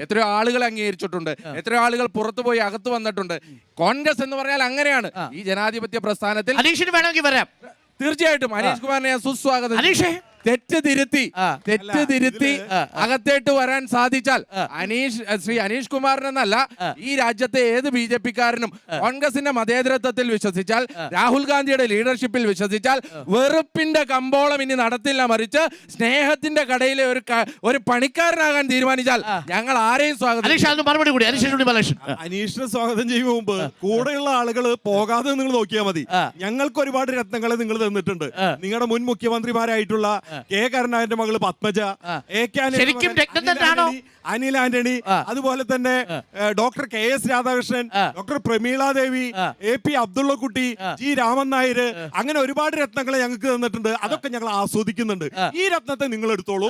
എത്രയോ ആളുകൾ അംഗീകരിച്ചിട്ടുണ്ട്, എത്രയോ ആളുകൾ പുറത്തു പോയി അകത്ത് വന്നിട്ടുണ്ട്. കോൺഗ്രസ് എന്ന് പറഞ്ഞാൽ അങ്ങനെയാണ്. ഈ ജനാധിപത്യ പ്രസ്ഥാനത്തിൽ അനീഷിന് വേണമെങ്കിൽ വരാം. തീർച്ചയായിട്ടും അനീഷ് കുമാറിനെ ഞാൻ സുസ്വാഗതം. അനീഷേ, തെറ്റ് തിരുത്തി അകത്തേട്ട് വരാൻ സാധിച്ചാൽ ശ്രീ അനീഷ് കുമാറിനെന്നല്ല, ഈ രാജ്യത്തെ ഏത് BJP-കാരനും കോൺഗ്രസിന്റെ മതേതരത്വത്തിൽ വിശ്വസിച്ചാൽ, രാഹുൽ ഗാന്ധിയുടെ ലീഡർഷിപ്പിൽ വിശ്വസിച്ചാൽ വെറുപ്പിന്റെ കമ്പോളം ഇനി നടത്തില്ല, മറിച്ച് സ്നേഹത്തിന്റെ കടയിലെ ഒരു പണിക്കാരനാകാൻ തീരുമാനിച്ചാൽ ഞങ്ങൾ ആരെയും സ്വാഗതം. അനീഷിനെ സ്വാഗതം ചെയ്യുമ്പോൾ മുമ്പ് കൂടെയുള്ള ആളുകൾ പോകാതെ നിങ്ങൾ നോക്കിയാൽ മതി. ഞങ്ങൾക്ക് ഒരുപാട് രത്നങ്ങളെ നിങ്ങൾ തന്നിട്ടുണ്ട്. നിങ്ങളുടെ മുൻ മുഖ്യമന്ത്രിമാരായിട്ടുള്ള കെ കരുണാകരന്റെ മകള് പത്മജ, അനിൽ ആന്റണി, അതുപോലെ തന്നെ doctor KS Radhakrishnan, doctor Prameela Devi, AP Abdullakutty, G Raman Nair, അങ്ങനെ ഒരുപാട് രത്നങ്ങളെ ഞങ്ങൾക്ക് തന്നിട്ടുണ്ട്. അതൊക്കെ ഞങ്ങൾ ആസ്വദിക്കുന്നുണ്ട്. ഈ രത്നത്തെ നിങ്ങൾ എടുത്തോളൂ.